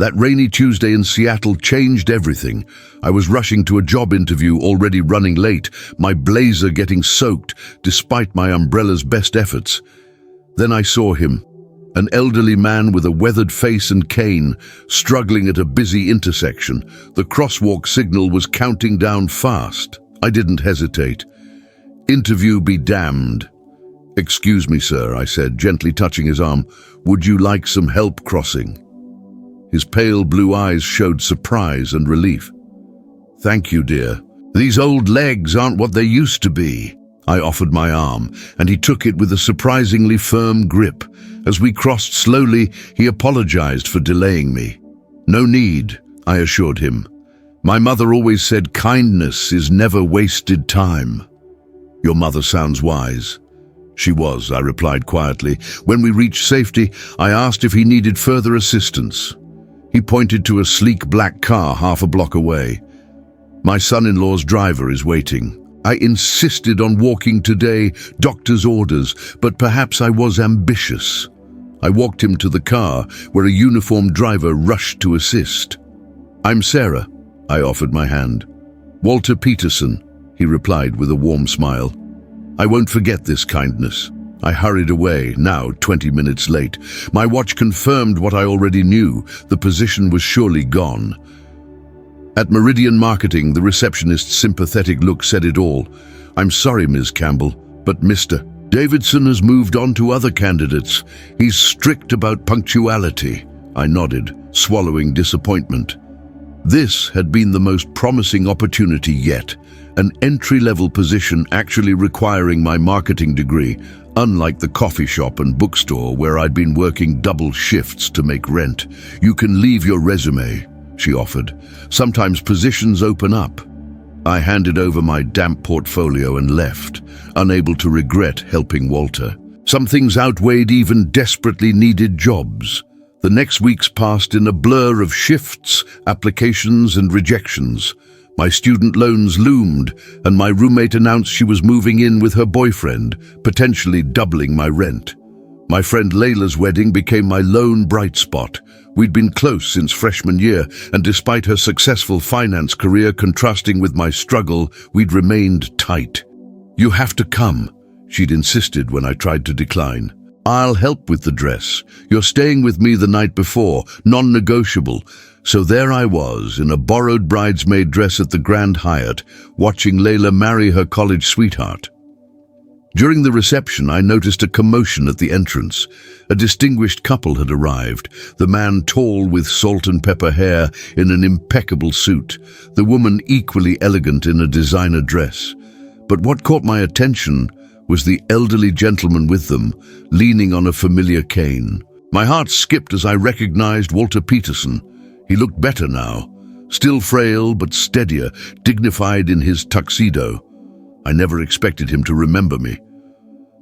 That rainy Tuesday in Seattle changed everything. I was rushing to a job interview, already running late, my blazer getting soaked despite my umbrella's best efforts. Then I saw him, an elderly man with a weathered face and cane, struggling at a busy intersection. The crosswalk signal was counting down fast. I didn't hesitate. "Interview be damned." "Excuse me, sir," I said, gently touching his arm. "Would you like some help crossing?" His pale blue eyes showed surprise and relief. "Thank you, dear. These old legs aren't what they used to be." I offered my arm, and he took it with a surprisingly firm grip. As we crossed slowly, he apologized for delaying me. "No need," I assured him. "My mother always said kindness is never wasted time." "Your mother sounds wise." "She was," I replied quietly. When we reached safety, I asked if he needed further assistance. He pointed to a sleek black car half a block away. "My son-in-law's driver is waiting." I insisted on walking today, doctor's orders, but perhaps I was ambitious. I walked him to the car, where a uniformed driver rushed to assist. "I'm Sarah," I offered my hand. "Walter Peterson," he replied with a warm smile. "I won't forget this kindness." I hurried away, now 20 minutes late. My watch confirmed what I already knew. The position was surely gone. At Meridian Marketing, the receptionist's sympathetic look said it all. "I'm sorry, Ms. Campbell, but Mr. Davidson has moved on to other candidates. He's strict about punctuality." I nodded, swallowing disappointment. This had been the most promising opportunity yet, an entry-level position actually requiring my marketing degree, unlike the coffee shop and bookstore where I'd been working double shifts to make rent. "You can leave your resume," she offered. "Sometimes positions open up." I handed over my damp portfolio and left, unable to regret helping Walter. Some things outweighed even desperately needed jobs. The next weeks passed in a blur of shifts, applications, and rejections. My student loans loomed, and my roommate announced she was moving in with her boyfriend, potentially doubling my rent. My friend Layla's wedding became my lone bright spot. We'd been close since freshman year, and despite her successful finance career contrasting with my struggle, we'd remained tight. "You have to come," she'd insisted when I tried to decline. "I'll help with the dress. You're staying with me the night before, non-negotiable." So there I was, in a borrowed bridesmaid dress at the Grand Hyatt, watching Layla marry her college sweetheart. During the reception, I noticed a commotion at the entrance. A distinguished couple had arrived, the man tall with salt and pepper hair in an impeccable suit, the woman equally elegant in a designer dress. But what caught my attention was the elderly gentleman with them, leaning on a familiar cane. My heart skipped as I recognized Walter Peterson. He looked better now, still frail but steadier, dignified in his tuxedo. I never expected him to remember me.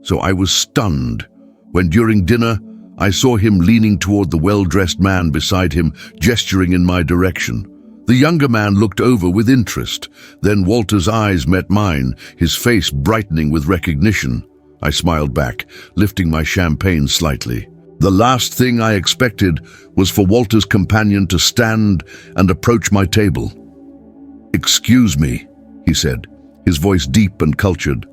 So I was stunned when during dinner I saw him leaning toward the well-dressed man beside him, gesturing in my direction. The younger man looked over with interest. Then Walter's eyes met mine, his face brightening with recognition. I smiled back, lifting my champagne slightly. The last thing I expected was for Walter's companion to stand and approach my table. "Excuse me," he said, his voice deep and cultured.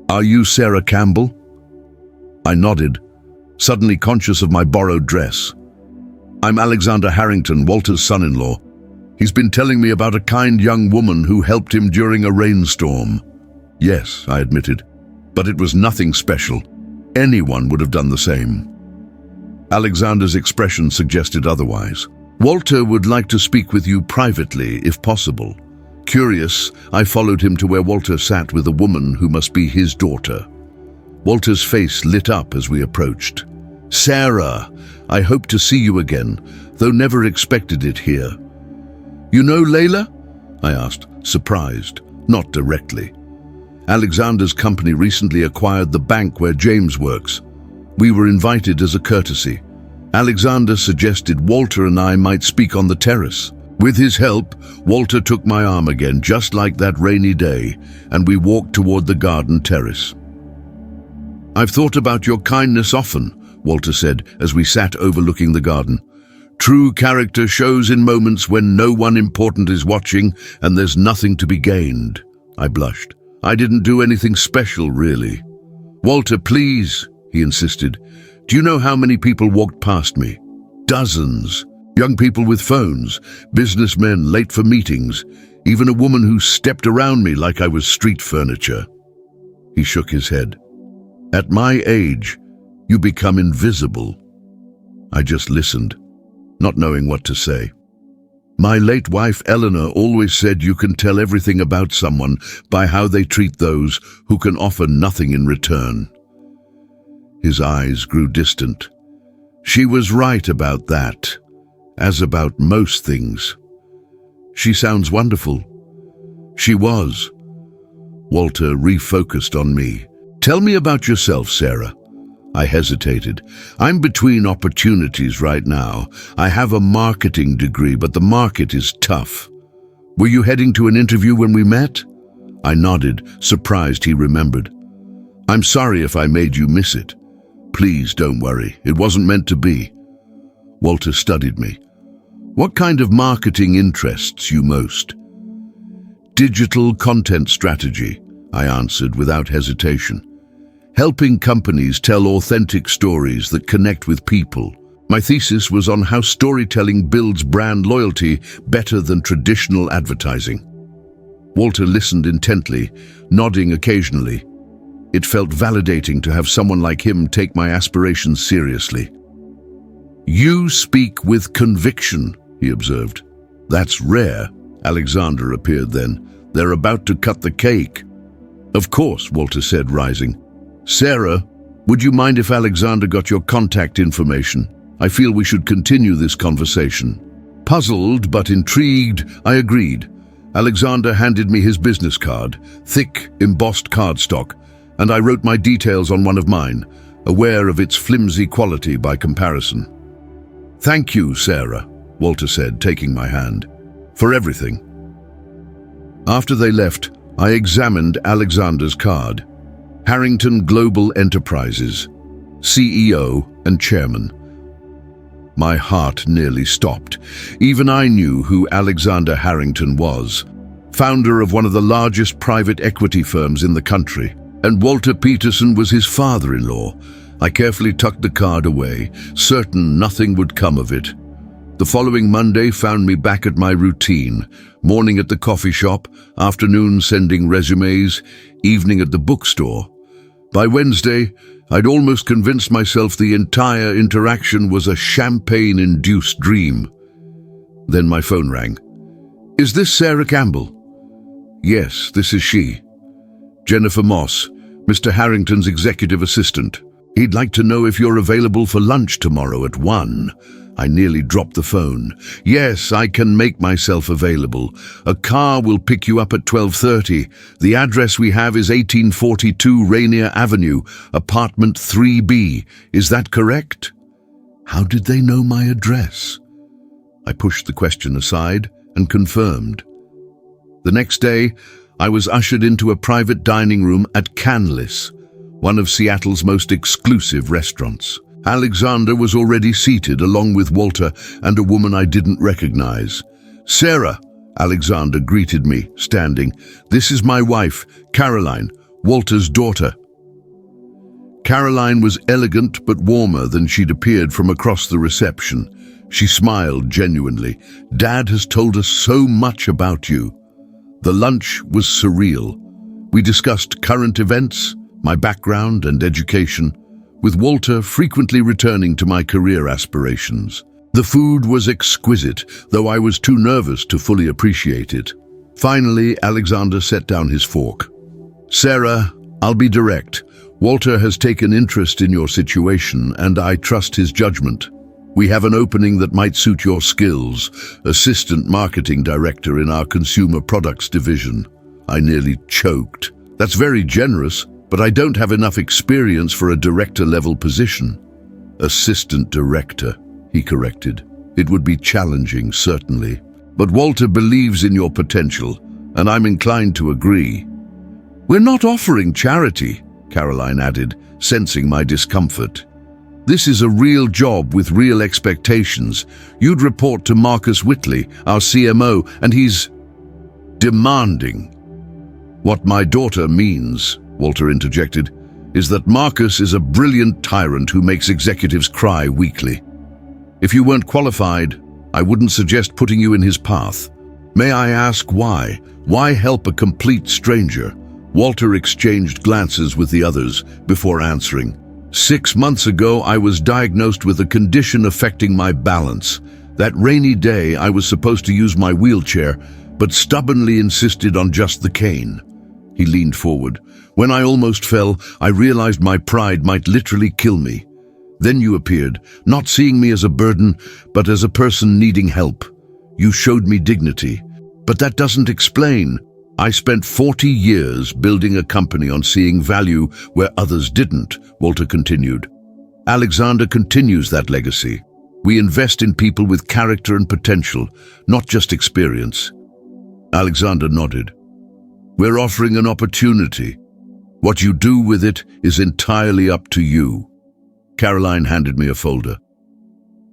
"Are you Sarah Campbell?" I nodded, suddenly conscious of my borrowed dress. "I'm Alexander Harrington, Walter's son-in-law. He's been telling me about a kind young woman who helped him during a rainstorm." "Yes," I admitted, "but it was nothing special. Anyone would have done the same." Alexander's expression suggested otherwise. "Walter would like to speak with you privately, if possible." Curious, I followed him to where Walter sat with a woman who must be his daughter. Walter's face lit up as we approached. "Sarah, I hope to see you again, though never expected it here." "You know Layla?" I asked, surprised, not directly. "Alexander's company recently acquired the bank where James works. We were invited as a courtesy. Alexander suggested Walter and I might speak on the terrace. With his help, Walter took my arm again, just like that rainy day, and we walked toward the garden terrace. "I've thought about your kindness often," Walter said as we sat overlooking the garden. True character shows in moments when no one important is watching and there's nothing to be gained. I blushed. I didn't do anything special, really. Walter, please, he insisted. Do you know how many people walked past me? Dozens. Young people with phones, businessmen late for meetings, even a woman who stepped around me like I was street furniture. He shook his head. At my age, you become invisible. I just listened, not knowing what to say. My late wife Eleanor always said you can tell everything about someone by how they treat those who can offer nothing in return. His eyes grew distant. She was right about that, as about most things. She sounds wonderful. She was. Walter refocused on me. Tell me about yourself, Sarah. I hesitated. I'm between opportunities right now. I have a marketing degree, but the market is tough. Were you heading to an interview when we met? I nodded, surprised he remembered. I'm sorry if I made you miss it. Please don't worry. It wasn't meant to be. Walter studied me. What kind of marketing interests you most? Digital content strategy, I answered without hesitation. Helping companies tell authentic stories that connect with people. My thesis was on how storytelling builds brand loyalty better than traditional advertising. Walter listened intently, nodding occasionally. It felt validating to have someone like him take my aspirations seriously. You speak with conviction, he observed. That's rare. Alexander appeared then. They're about to cut the cake. Of course, Walter said, rising. Sarah, would you mind if Alexander got your contact information? I feel we should continue this conversation. Puzzled but intrigued, I agreed. Alexander handed me his business card, thick, embossed cardstock, and I wrote my details on one of mine, aware of its flimsy quality by comparison. Thank you, Sarah, Walter said, taking my hand, for everything. After they left, I examined Alexander's card. Harrington Global Enterprises, CEO and Chairman. My heart nearly stopped. Even I knew who Alexander Harrington was, founder of one of the largest private equity firms in the country, and Walter Peterson was his father-in-law. I carefully tucked the card away, certain nothing would come of it. The following Monday found me back at my routine, morning at the coffee shop, afternoon sending resumes, evening at the bookstore. By Wednesday, I'd almost convinced myself the entire interaction was a champagne-induced dream. Then my phone rang. Is this Sarah Campbell? Yes, this is she. Jennifer Moss, Mr. Harrington's executive assistant. He'd like to know if you're available for lunch tomorrow at 1. I nearly dropped the phone. Yes, I can make myself available. A car will pick you up at 12:30. The address we have is 1842 Rainier Avenue, apartment 3B. Is that correct? How did they know my address? I pushed the question aside and confirmed. The next day, I was ushered into a private dining room at Canlis, one of Seattle's most exclusive restaurants. Alexander was already seated along with Walter and a woman I didn't recognize. Sarah, Alexander greeted me, standing. This is my wife, Caroline, Walter's daughter. Caroline was elegant but warmer than she'd appeared from across the reception. She smiled genuinely. Dad has told us so much about you. The lunch was surreal. We discussed current events, my background and education, with Walter frequently returning to my career aspirations. The food was exquisite, though I was too nervous to fully appreciate it. Finally, Alexander set down his fork. Sarah, I'll be direct. Walter has taken interest in your situation, and I trust his judgment. We have an opening that might suit your skills, assistant marketing director in our consumer products division. I nearly choked. That's very generous, but I don't have enough experience for a director-level position. Assistant director, he corrected. It would be challenging, certainly. But Walter believes in your potential, and I'm inclined to agree. We're not offering charity, Caroline added, sensing my discomfort. This is a real job with real expectations. You'd report to Marcus Whitley, our CMO, and he's demanding. What my daughter means, Walter interjected, is that Marcus is a brilliant tyrant who makes executives cry weekly. If you weren't qualified, I wouldn't suggest putting you in his path. May I ask why? Why help a complete stranger? Walter exchanged glances with the others before answering. 6 months ago, I was diagnosed with a condition affecting my balance. That rainy day, I was supposed to use my wheelchair, but stubbornly insisted on just the cane. He leaned forward. When I almost fell, I realized my pride might literally kill me. Then you appeared, not seeing me as a burden, but as a person needing help. You showed me dignity. But that doesn't explain. I spent 40 years building a company on seeing value where others didn't, Walter continued. Alexander continues that legacy. We invest in people with character and potential, not just experience. Alexander nodded. We're offering an opportunity. What you do with it is entirely up to you. Caroline handed me a folder.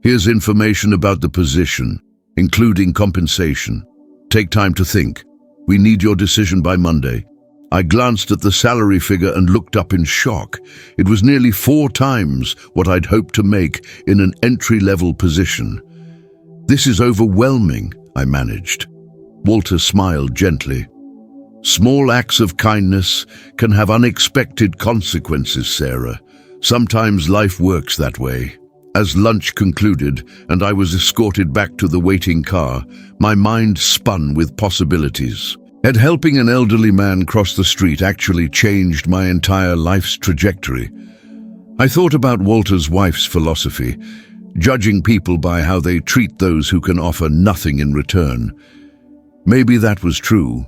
Here's information about the position, including compensation. Take time to think. We need your decision by Monday. I glanced at the salary figure and looked up in shock. It was nearly 4 times what I'd hoped to make in an entry-level position. This is overwhelming, I managed. Walter smiled gently. Small acts of kindness can have unexpected consequences, Sarah. Sometimes life works that way. As lunch concluded and I was escorted back to the waiting car, my mind spun with possibilities. Had helping an elderly man cross the street actually changed my entire life's trajectory? I thought about Walter's wife's philosophy, judging people by how they treat those who can offer nothing in return. Maybe that was true,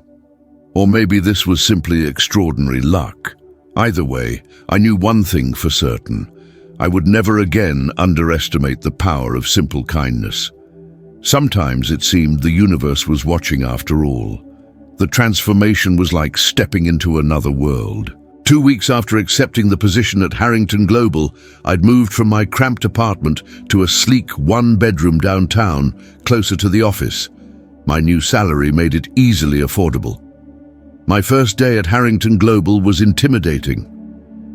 or maybe this was simply extraordinary luck. Either way, I knew one thing for certain. I would never again underestimate the power of simple kindness. Sometimes it seemed the universe was watching after all. The transformation was like stepping into another world. 2 weeks after accepting the position at Harrington Global, I'd moved from my cramped apartment to a sleek 1-bedroom downtown, closer to the office. My new salary made it easily affordable. My first day at Harrington Global was intimidating.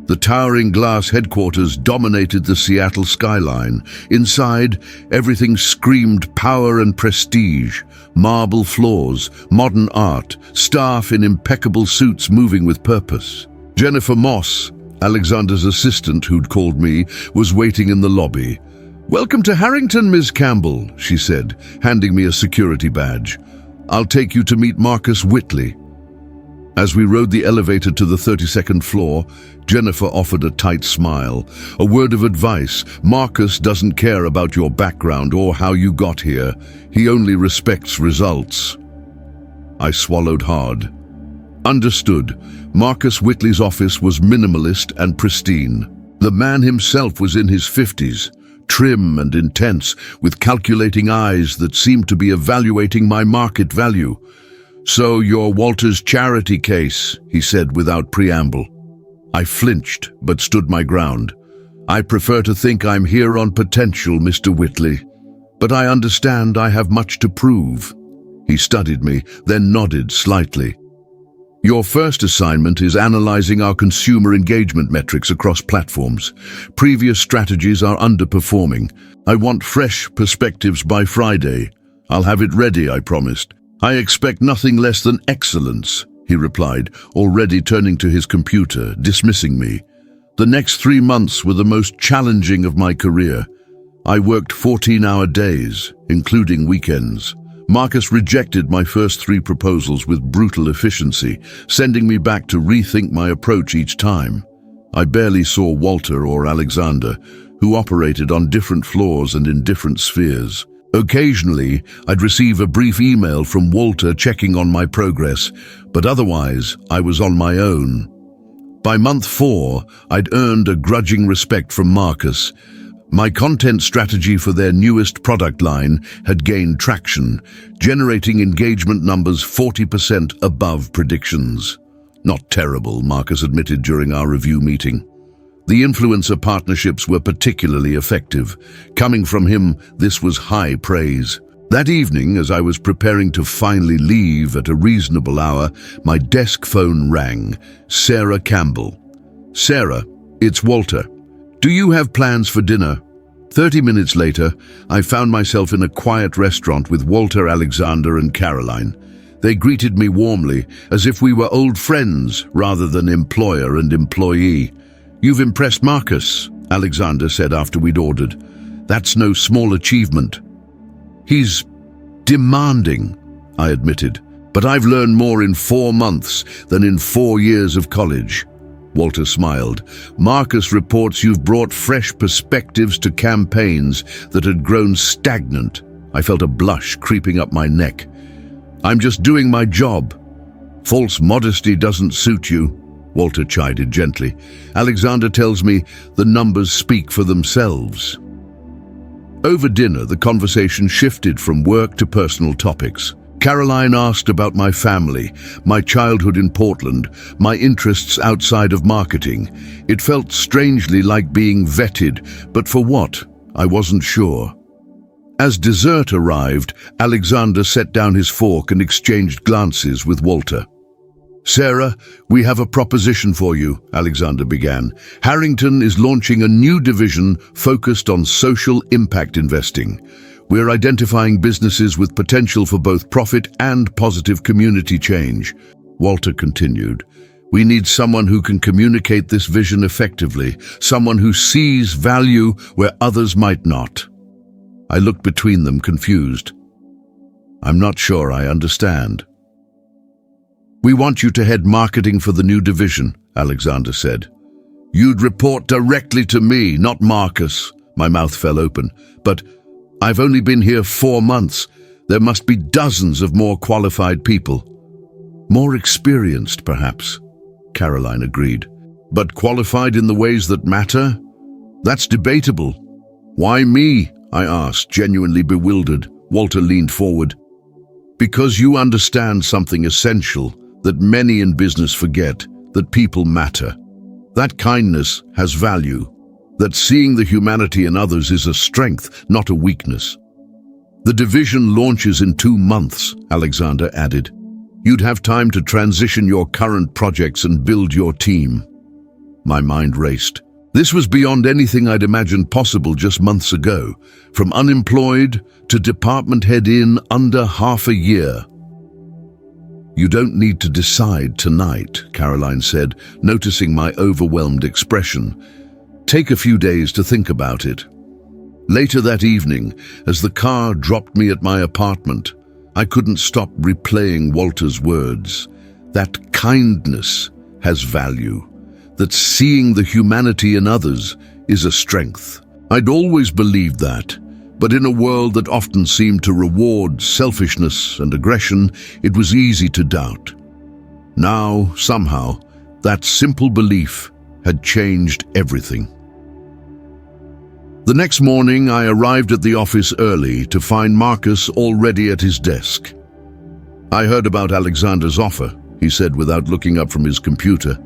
The towering glass headquarters dominated the Seattle skyline. Inside, everything screamed power and prestige. Marble floors, modern art, staff in impeccable suits moving with purpose. Jennifer Moss, Alexander's assistant who'd called me, was waiting in the lobby. "Welcome to Harrington, Ms. Campbell," she said, handing me a security badge. "I'll take you to meet Marcus Whitley." As we rode the elevator to the 32nd floor, Jennifer offered a tight smile. "A word of advice, Marcus doesn't care about your background or how you got here. He only respects results." I swallowed hard. Understood. Marcus Whitley's office was minimalist and pristine. The man himself was in his 50s, trim and intense, with calculating eyes that seemed to be evaluating my market value. "So you're Walter's charity case," he said without preamble. I flinched, but stood my ground. "I prefer to think I'm here on potential, Mr. Whitley. But I understand I have much to prove." He studied me, then nodded slightly. "Your first assignment is analyzing our consumer engagement metrics across platforms. Previous strategies are underperforming. I want fresh perspectives by Friday. I'll have it ready, I promised." "I expect nothing less than excellence," he replied, already turning to his computer, dismissing me. The next 3 months were the most challenging of my career. I worked 14-hour days, including weekends. Marcus rejected my first 3 proposals with brutal efficiency, sending me back to rethink my approach each time. I barely saw Walter or Alexander, who operated on different floors and in different spheres. Occasionally, I'd receive a brief email from Walter checking on my progress, but otherwise, I was on my own. By month 4, I'd earned a grudging respect from Marcus. My content strategy for their newest product line had gained traction, generating engagement numbers 40% above predictions. "Not terrible," Marcus admitted during our review meeting. The influencer partnerships were particularly effective. Coming from him, this was high praise. That evening, as I was preparing to finally leave at a reasonable hour, my desk phone rang. Sarah Campbell. "Sarah, it's Walter. Do you have plans for dinner?" 30 minutes later, I found myself in a quiet restaurant with Walter, Alexander, and Caroline. They greeted me warmly, as if we were old friends rather than employer and employee. "You've impressed Marcus," Alexander said after we'd ordered. "That's no small achievement." "He's demanding," I admitted, "but I've learned more in 4 months than in 4 years of college." Walter smiled. "Marcus reports you've brought fresh perspectives to campaigns that had grown stagnant." I felt a blush creeping up my neck. "I'm just doing my job." "False modesty doesn't suit you," Walter chided gently. "Alexander tells me the numbers speak for themselves." Over dinner, the conversation shifted from work to personal topics. Caroline asked about my family, my childhood in Portland, my interests outside of marketing. It felt strangely like being vetted, but for what? I wasn't sure. As dessert arrived, Alexander set down his fork and exchanged glances with Walter. "Sarah, we have a proposition for you," Alexander began. "Harrington is launching a new division focused on social impact investing. We're identifying businesses with potential for both profit and positive community change." Walter continued, "We need someone who can communicate this vision effectively, someone who sees value where others might not." I looked between them, confused. "I'm not sure I understand." "We want you to head marketing for the new division," Alexander said. "You'd report directly to me, not Marcus." My mouth fell open. "But I've only been here 4 months. There must be dozens of more qualified people." "More experienced, perhaps," Caroline agreed. "But qualified in the ways that matter? That's debatable." "Why me?" I asked, genuinely bewildered. Walter leaned forward. "Because you understand something essential that many in business forget, that people matter. That kindness has value. That seeing the humanity in others is a strength, not a weakness." "The division launches in 2 months," Alexander added. "You'd have time to transition your current projects and build your team." My mind raced. This was beyond anything I'd imagined possible just months ago. From unemployed to department head in under half a year. "You don't need to decide tonight," Caroline said, noticing my overwhelmed expression. "Take a few days to think about it." Later that evening, as the car dropped me at my apartment, I couldn't stop replaying Walter's words. That kindness has value. That seeing the humanity in others is a strength. I'd always believed that, but in a world that often seemed to reward selfishness and aggression, it was easy to doubt. Now, somehow, that simple belief had changed everything. The next morning, I arrived at the office early to find Marcus already at his desk. "I heard about Alexander's offer," he said without looking up from his computer.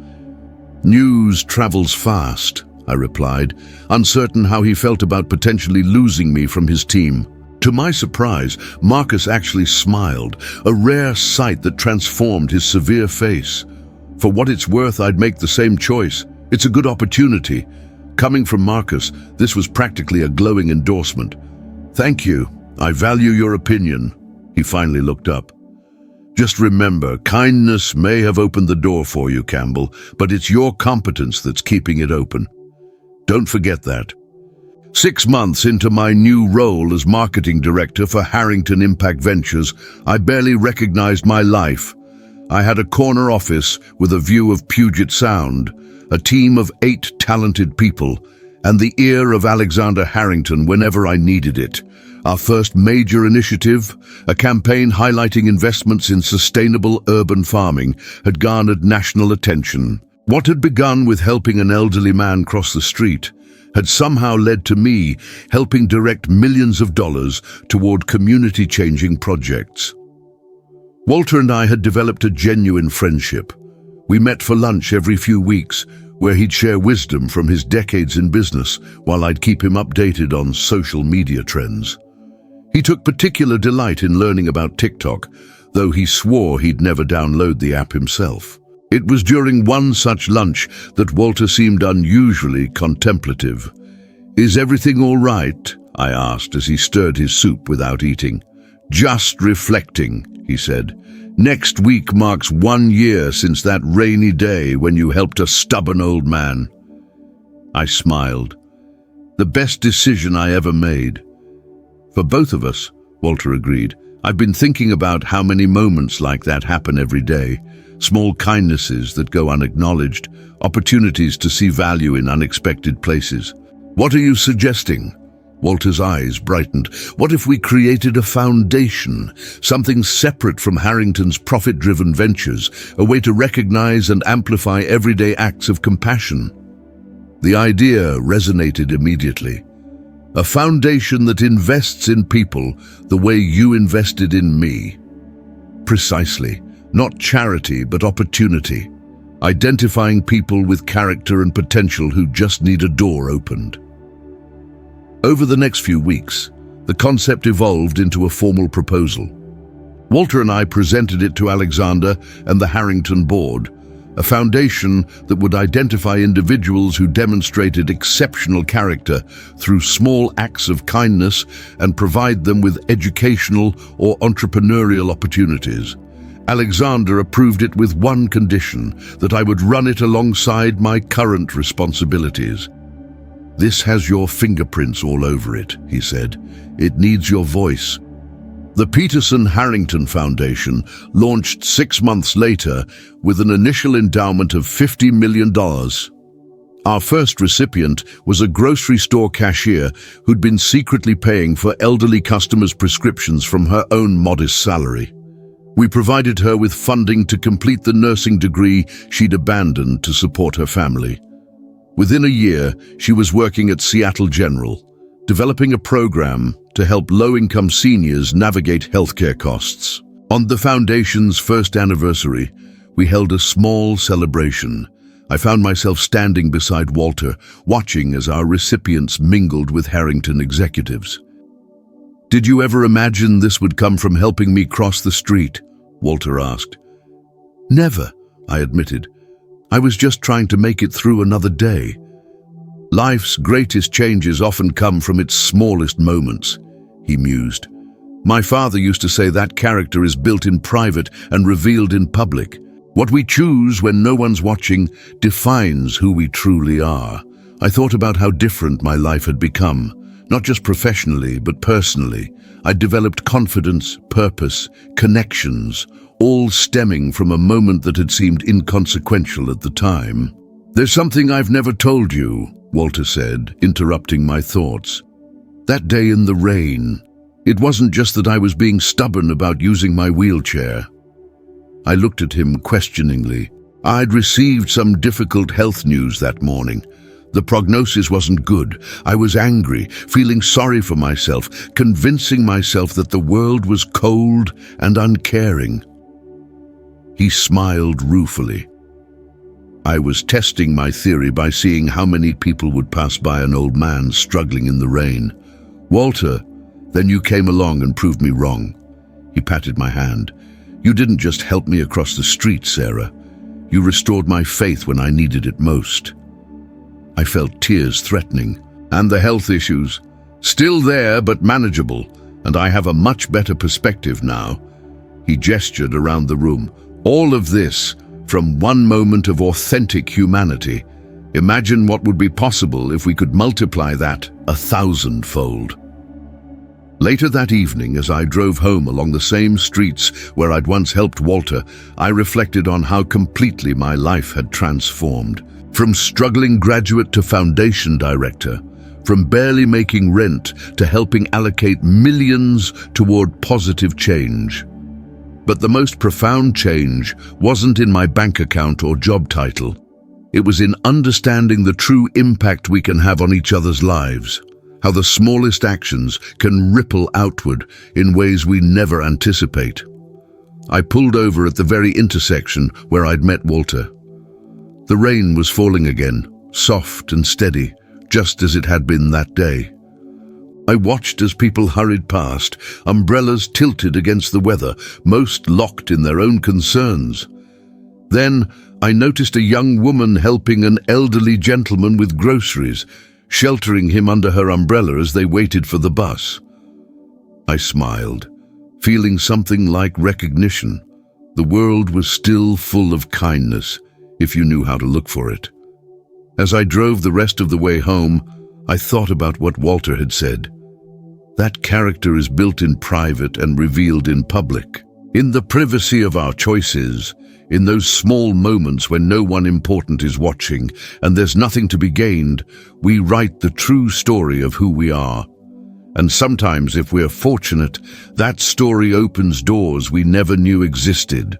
"News travels fast," I replied, uncertain how he felt about potentially losing me from his team. To my surprise, Marcus actually smiled, a rare sight that transformed his severe face. "For what it's worth, I'd make the same choice. It's a good opportunity." Coming from Marcus, this was practically a glowing endorsement. "Thank you. I value your opinion." He finally looked up. "Just remember, kindness may have opened the door for you, Campbell, but it's your competence that's keeping it open. Don't forget that." 6 months into my new role as marketing director for Harrington Impact Ventures, I barely recognized my life. I had a corner office with a view of Puget Sound, a team of 8 talented people, and the ear of Alexander Harrington whenever I needed it. Our first major initiative, a campaign highlighting investments in sustainable urban farming, had garnered national attention. What had begun with helping an elderly man cross the street had somehow led to me helping direct millions of dollars toward community-changing projects. Walter and I had developed a genuine friendship. We met for lunch every few weeks, where he'd share wisdom from his decades in business while I'd keep him updated on social media trends. He took particular delight in learning about TikTok, though he swore he'd never download the app himself. It was during one such lunch that Walter seemed unusually contemplative. "Is everything all right?" I asked as he stirred his soup without eating. "Just reflecting," he said. "Next week marks 1 year since that rainy day when you helped a stubborn old man." I smiled. "The best decision I ever made." "For both of us," Walter agreed. "I've been thinking about how many moments like that happen every day. Small kindnesses that go unacknowledged, opportunities to see value in unexpected places." "What are you suggesting?" Walter's eyes brightened. "What if we created a foundation, something separate from Harrington's profit-driven ventures, a way to recognize and amplify everyday acts of compassion?" The idea resonated immediately. "A foundation that invests in people the way you invested in me." Precisely. Not charity, but opportunity. Identifying people with character and potential who just need a door opened. Over the next few weeks, the concept evolved into a formal proposal. Walter and I presented it to Alexander and the Harrington board, a foundation that would identify individuals who demonstrated exceptional character through small acts of kindness and provide them with educational or entrepreneurial opportunities. Alexander approved it with one condition, that I would run it alongside my current responsibilities. "This has your fingerprints all over it," he said. "It needs your voice." The Peterson-Harrington Foundation launched 6 months later with an initial endowment of $50 million. Our first recipient was a grocery store cashier who'd been secretly paying for elderly customers' prescriptions from her own modest salary. We provided her with funding to complete the nursing degree she'd abandoned to support her family. Within a year, she was working at Seattle General, developing a program to help low-income seniors navigate healthcare costs. On the Foundation's first anniversary, we held a small celebration. I found myself standing beside Walter, watching as our recipients mingled with Harrington executives. "Did you ever imagine this would come from helping me cross the street?" Walter asked. "Never," I admitted. "I was just trying to make it through another day." "Life's greatest changes often come from its smallest moments," he mused. "My father used to say that character is built in private and revealed in public. What we choose when no one's watching defines who we truly are." I thought about how different my life had become, not just professionally, but personally. I'd developed confidence, purpose, connections, all stemming from a moment that had seemed inconsequential at the time. "There's something I've never told you," Walter said, interrupting my thoughts. "That day in the rain, it wasn't just that I was being stubborn about using my wheelchair." I looked at him questioningly. I'd received some difficult health news that morning. The prognosis wasn't good. I was angry, feeling sorry for myself, convincing myself that the world was cold and uncaring. He smiled ruefully. "I was testing my theory by seeing how many people would pass by an old man struggling in the rain. Walter, then you came along and proved me wrong." He patted my hand. "You didn't just help me across the street, Sarah. You restored my faith when I needed it most." I felt tears threatening. "And the health issues? Still there, but manageable, and I have a much better perspective now." He gestured around the room. "All of this from one moment of authentic humanity. Imagine what would be possible if we could multiply that 1,000-fold. Later that evening, as I drove home along the same streets where I'd once helped Walter, I reflected on how completely my life had transformed. From struggling graduate to foundation director, from barely making rent to helping allocate millions toward positive change. But the most profound change wasn't in my bank account or job title. It was in understanding the true impact we can have on each other's lives, how the smallest actions can ripple outward in ways we never anticipate. I pulled over at the very intersection where I'd met Walter. The rain was falling again, soft and steady, just as it had been that day. I watched as people hurried past, umbrellas tilted against the weather, most locked in their own concerns. Then I noticed a young woman helping an elderly gentleman with groceries, sheltering him under her umbrella as they waited for the bus. I smiled, feeling something like recognition. The world was still full of kindness, if you knew how to look for it. As I drove the rest of the way home, I thought about what Walter had said. That character is built in private and revealed in public. In the privacy of our choices, in those small moments when no one important is watching and there's nothing to be gained, we write the true story of who we are. And sometimes, if we're fortunate, that story opens doors we never knew existed.